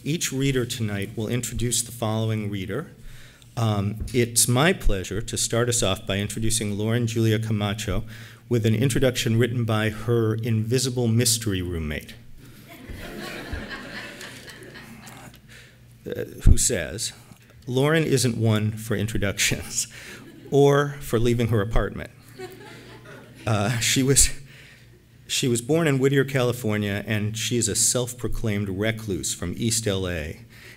Each reader tonight will introduce the following reader. It's my pleasure to start us off by introducing Lauren Julia Camacho with an introduction written by her invisible mystery roommate, who says, Lauren isn't one for introductions or for leaving her apartment. She was born in Whittier, California, and she is a self-proclaimed recluse from East LA,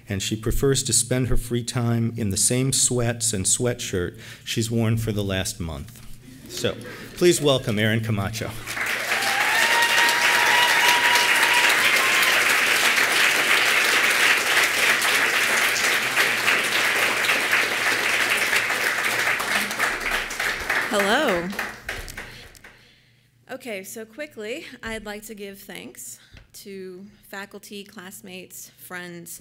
and she prefers to spend her free time in the same sweats and sweatshirt she's worn for the last month. So, please welcome Erin Camacho. Hello. Okay, so quickly, I'd like to give thanks to faculty, classmates, friends,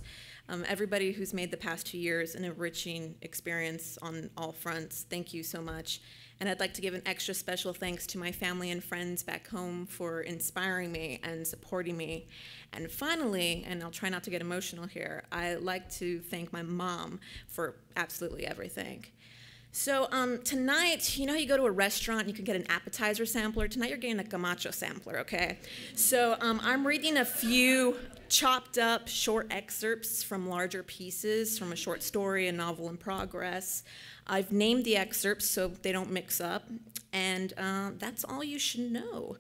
everybody who's made the past 2 years an enriching experience on all fronts. Thank you so much. And I'd like to give an extra special thanks to my family and friends back home for inspiring me and supporting me. And finally, and I'll try not to get emotional here, I'd like to thank my mom for absolutely everything. So tonight, you know how you go to a restaurant and you can get an appetizer sampler? Tonight you're getting a Camacho sampler, okay? So I'm reading a few chopped up short excerpts from larger pieces from a short story, a novel in progress. I've named the excerpts so they don't mix up, and that's all you should know.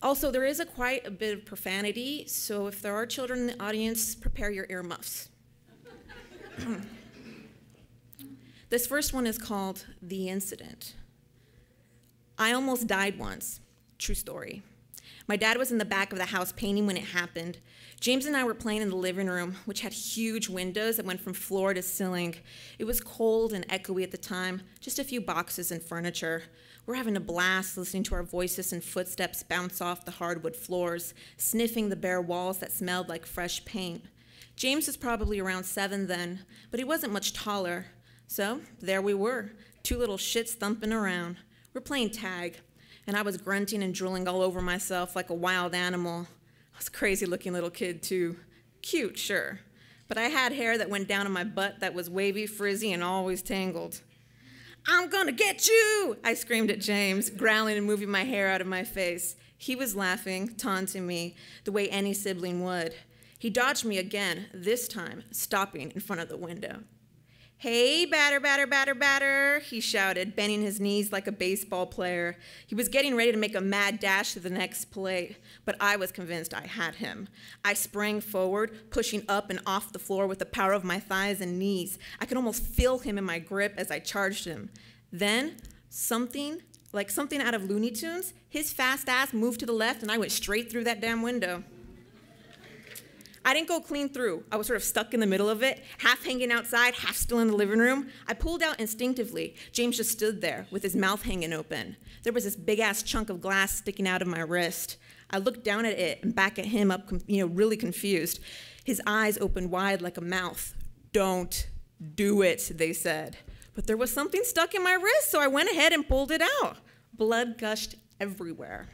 Also, there is quite a bit of profanity, so if there are children in the audience, prepare your earmuffs. This first one is called The Incident. I almost died once. True story. My dad was in the back of the house painting when it happened. James and I were playing in the living room, which had huge windows that went from floor to ceiling. It was cold and echoey at the time, just a few boxes and furniture. We're having a blast listening to our voices and footsteps bounce off the hardwood floors, sniffing the bare walls that smelled like fresh paint. James was probably around 7 then, but he wasn't much taller. So there we were, 2 little shits thumping around. We're playing tag, and I was grunting and drooling all over myself like a wild animal. I was a crazy-looking little kid, too. Cute, sure. But I had hair that went down on my butt that was wavy, frizzy, and always tangled. I'm gonna get you, I screamed at James, growling and moving my hair out of my face. He was laughing, taunting me, the way any sibling would. He dodged me again, this time stopping in front of the window. Hey, batter, batter, batter, batter, he shouted, bending his knees like a baseball player. He was getting ready to make a mad dash to the next plate, but I was convinced I had him. I sprang forward, pushing up and off the floor with the power of my thighs and knees. I could almost feel him in my grip as I charged him. Then, something out of Looney Tunes, his fast ass moved to the left and I went straight through that damn window. I didn't go clean through. I was sort of stuck in the middle of it, half hanging outside, half still in the living room. I pulled out instinctively. James just stood there with his mouth hanging open. There was this big-ass chunk of glass sticking out of my wrist. I looked down at it and back at him up, really confused. His eyes opened wide like a mouth. Don't do it, they said. But there was something stuck in my wrist, so I went ahead and pulled it out. Blood gushed everywhere.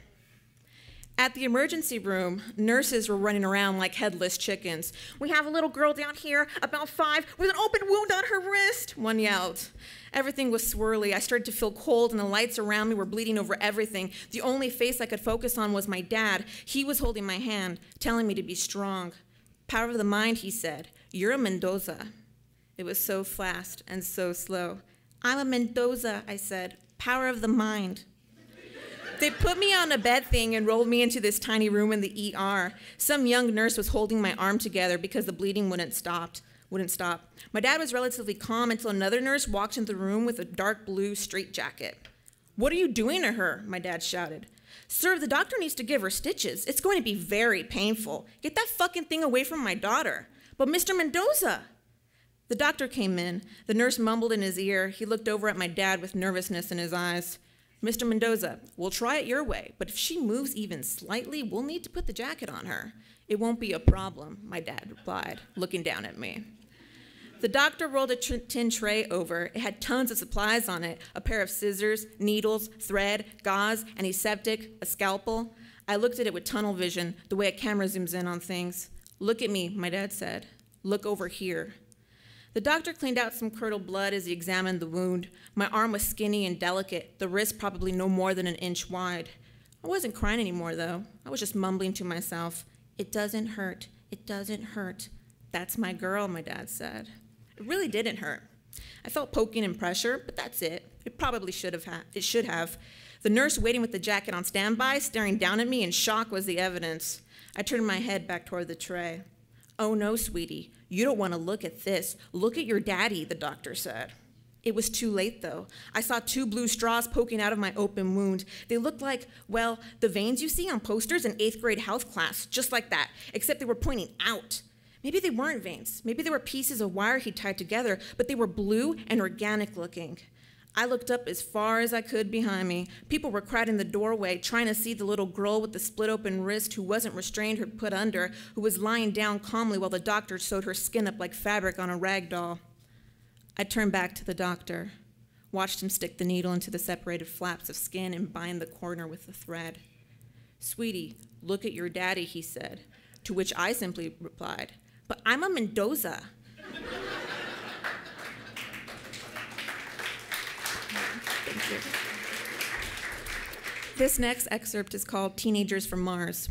At the emergency room, nurses were running around like headless chickens. We have a little girl down here, about 5, with an open wound on her wrist, one yelled. Everything was swirly. I started to feel cold, and the lights around me were bleeding over everything. The only face I could focus on was my dad. He was holding my hand, telling me to be strong. Power of the mind, he said. You're a Mendoza. It was so fast and so slow. I'm a Mendoza, I said. Power of the mind. They put me on a bed thing and rolled me into this tiny room in the ER. Some young nurse was holding my arm together because the bleeding wouldn't stop. My dad was relatively calm until another nurse walked into the room with a dark blue straitjacket. What are you doing to her? My dad shouted. Sir, the doctor needs to give her stitches. It's going to be very painful. Get that fucking thing away from my daughter. But Mr. Mendoza. The doctor came in. The nurse mumbled in his ear. He looked over at my dad with nervousness in his eyes. Mr. Mendoza, we'll try it your way, but if she moves even slightly, we'll need to put the jacket on her. It won't be a problem, my dad replied, looking down at me. The doctor rolled a tin tray over. It had tons of supplies on it, a pair of scissors, needles, thread, gauze, antiseptic, a scalpel. I looked at it with tunnel vision, the way a camera zooms in on things. Look at me, my dad said. "Look over here." The doctor cleaned out some curdled blood as he examined the wound. My arm was skinny and delicate, the wrist probably no more than an inch wide. I wasn't crying anymore, though. I was just mumbling to myself, "It doesn't hurt. It doesn't hurt. That's my girl," my dad said. It really didn't hurt. I felt poking and pressure, but that's it. It probably should have. The nurse waiting with the jacket on standby, staring down at me in shock, was the evidence. I turned my head back toward the tray. "Oh no, sweetie, you don't want to look at this. Look at your daddy," the doctor said. It was too late, though. I saw 2 blue straws poking out of my open wound. They looked like, well, the veins you see on posters in 8th grade health class, just like that, except they were pointing out. Maybe they weren't veins. Maybe they were pieces of wire he tied together, but they were blue and organic looking. I looked up as far as I could behind me. People were crowding the doorway, trying to see the little girl with the split open wrist who wasn't restrained or put under, who was lying down calmly while the doctor sewed her skin up like fabric on a rag doll. I turned back to the doctor, watched him stick the needle into the separated flaps of skin and bind the corner with the thread. "Sweetie, look at your daddy," he said, to which I simply replied, "But I'm a Mendoza." Thank you. This next excerpt is called "Teenagers from Mars."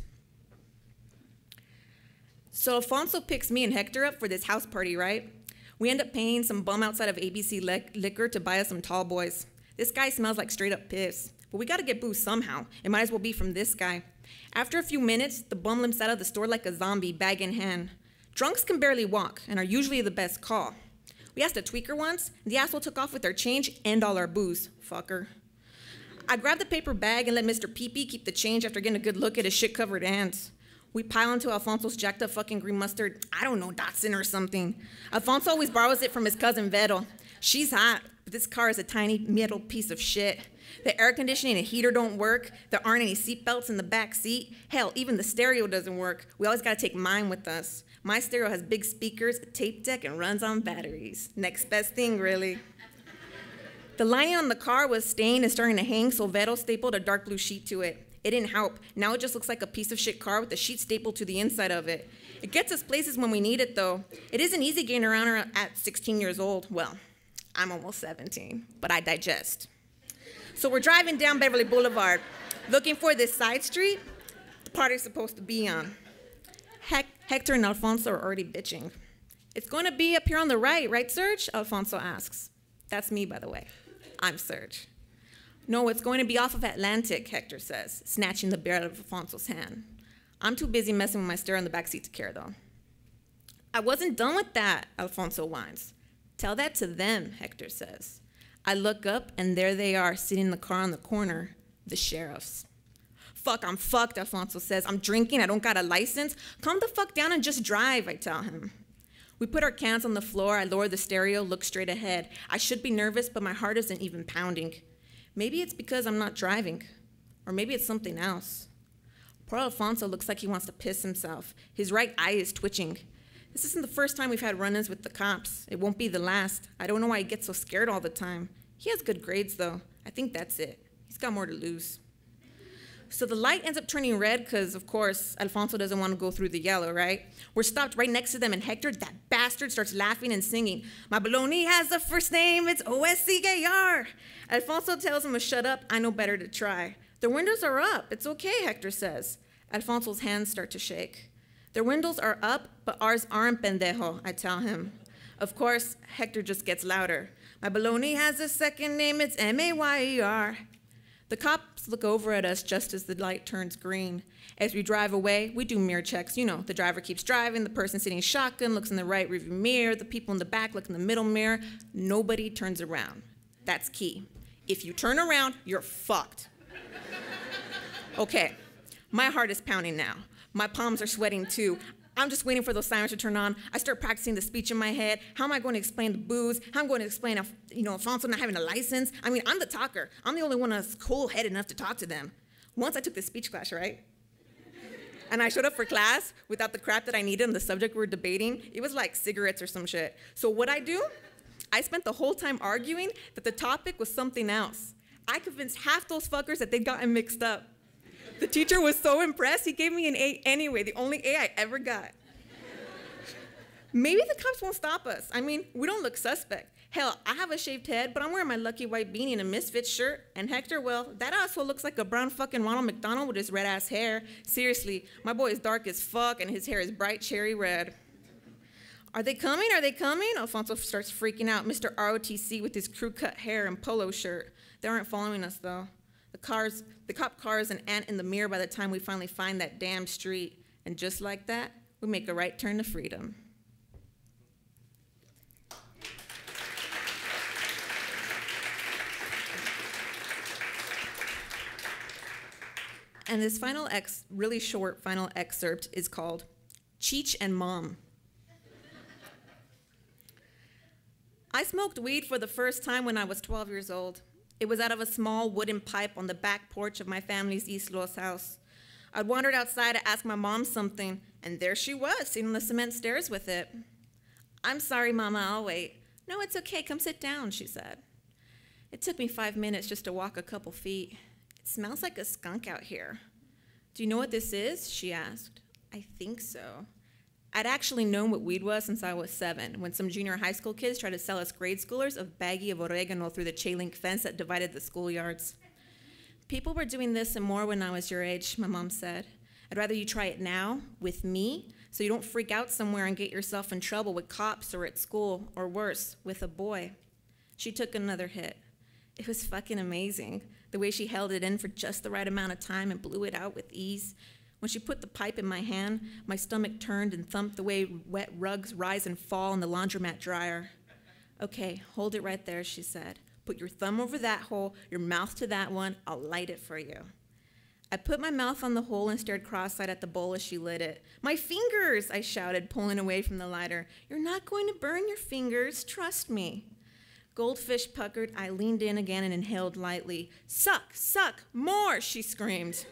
So Alfonso picks me and Hector up for this house party, right? We end up paying some bum outside of ABC Liquor to buy us some tall boys. This guy smells like straight up piss, but we gotta get booze somehow. It might as well be from this guy. After a few minutes, the bum limps out of the store like a zombie, bag in hand. Drunks can barely walk and are usually the best call. We asked a tweaker once, and the asshole took off with our change and all our booze, fucker. I grabbed the paper bag and let Mr. Pee-Pee keep the change after getting a good look at his shit-covered hands. We pile into Alfonso's jacked up fucking green mustard, I don't know, Datsun or something. Alfonso always borrows it from his cousin Vero. She's hot, but this car is a tiny metal piece of shit. The air conditioning and heater don't work. There aren't any seat belts in the back seat. Hell, even the stereo doesn't work. We always gotta take mine with us. My stereo has big speakers, a tape deck, and runs on batteries. Next best thing, really. The lining on the car was stained and starting to hang, so Vero stapled a dark blue sheet to it. It didn't help. Now it just looks like a piece of shit car with the sheet stapled to the inside of it. It gets us places when we need it, though. It isn't easy getting around at 16 years old. Well, I'm almost 17, but I digest. So we're driving down Beverly Boulevard, looking for this side street the party's supposed to be on. Hector and Alfonso are already bitching. "It's going to be up here on the right, Serge?" Alfonso asks. That's me, by the way. I'm Serge. "No, it's going to be off of Atlantic," Hector says, snatching the beer out of Alfonso's hand. I'm too busy messing with my stereo in the backseat to care, though. "I wasn't done with that," Alfonso whines. "Tell that to them," Hector says. I look up, and there they are, sitting in the car on the corner, the sheriffs. "Fuck, I'm fucked," Alfonso says. "I'm drinking, I don't got a license. Calm the fuck down and just drive," I tell him. We put our cans on the floor, I lower the stereo, look straight ahead. I should be nervous, but my heart isn't even pounding. Maybe it's because I'm not driving, or maybe it's something else. Poor Alfonso looks like he wants to piss himself. His right eye is twitching. This isn't the first time we've had run-ins with the cops. It won't be the last. I don't know why he gets so scared all the time. He has good grades, though. I think that's it. He's got more to lose. So the light ends up turning red because, of course, Alfonso doesn't want to go through the yellow, right? We're stopped right next to them, and Hector, that bastard, starts laughing and singing. "My baloney has a first name, it's O-S-C-A-R." Alfonso tells him to shut up, I know better to try. "Their windows are up, it's okay," Hector says. Alfonso's hands start to shake. "Their windows are up, but ours aren't, pendejo," I tell him. Of course, Hector just gets louder. "My baloney has a second name, it's M-A-Y-E-R." The cops look over at us just as the light turns green. As we drive away, we do mirror checks. You know, the driver keeps driving, the person sitting shotgun looks in the right rearview mirror, the people in the back look in the middle mirror. Nobody turns around. That's key. If you turn around, you're fucked. Okay, my heart is pounding now. My palms are sweating too. I'm just waiting for those sirens to turn on. I start practicing the speech in my head. How am I going to explain the booze? How am I going to explain, Alfonso not having a license? I mean, I'm the talker. I'm the only one that's cool-headed enough to talk to them. Once I took this speech class, right? And I showed up for class without the crap that I needed on the subject we were debating. It was like cigarettes or some shit. So what I do? I spent the whole time arguing that the topic was something else. I convinced half those fuckers that they'd gotten mixed up. The teacher was so impressed, he gave me an A anyway, the only A I ever got. Maybe the cops won't stop us. I mean, we don't look suspect. Hell, I have a shaved head, but I'm wearing my lucky white beanie and a Misfits shirt. And Hector, well, that asshole looks like a brown fucking Ronald McDonald with his red-ass hair. Seriously, my boy is dark as fuck, and his hair is bright cherry red. Are they coming? Are they coming? Alfonso starts freaking out. Mr. ROTC with his crew-cut hair and polo shirt. They aren't following us, though. The cop car is an ant in the mirror by the time we finally find that damn street. And just like that, we make a right turn to freedom. And this really short final excerpt is called Cheech and Mom. I smoked weed for the first time when I was 12 years old. It was out of a small wooden pipe on the back porch of my family's East Los house. I'd wandered outside to ask my mom something, and there she was, sitting on the cement stairs with it. I'm sorry, Mama, I'll wait. No, it's okay, come sit down, she said. It took me 5 minutes just to walk a couple feet. It smells like a skunk out here. Do you know what this is? She asked. I think so. I'd actually known what weed was since I was 7, when some junior high school kids tried to sell us grade schoolers a baggie of oregano through the chain-link fence that divided the schoolyards. People were doing this and more when I was your age, my mom said. I'd rather you try it now, with me, so you don't freak out somewhere and get yourself in trouble with cops or at school, or worse, with a boy. She took another hit. It was fucking amazing, the way she held it in for just the right amount of time and blew it out with ease. When she put the pipe in my hand, my stomach turned and thumped the way wet rugs rise and fall in the laundromat dryer. Okay, hold it right there, she said. Put your thumb over that hole, your mouth to that one, I'll light it for you. I put my mouth on the hole and stared cross-eyed at the bowl as she lit it. My fingers, I shouted, pulling away from the lighter. You're not going to burn your fingers, trust me. Goldfish puckered, I leaned in again and inhaled lightly. Suck, suck, more, she screamed.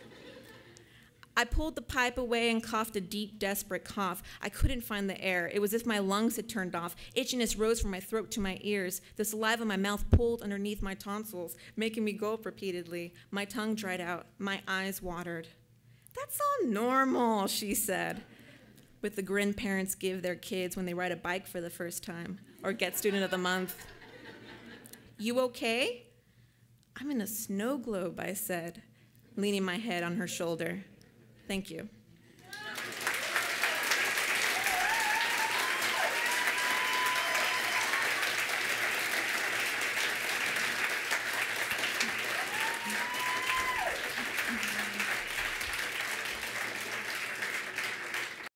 I pulled the pipe away and coughed a deep, desperate cough. I couldn't find the air. It was as if my lungs had turned off. Itchiness rose from my throat to my ears. The saliva in my mouth pulled underneath my tonsils, making me gulp repeatedly. My tongue dried out. My eyes watered. That's all normal, she said, with the grin parents give their kids when they ride a bike for the first time or get student of the month. You okay? I'm in a snow globe, I said, leaning my head on her shoulder. Thank you.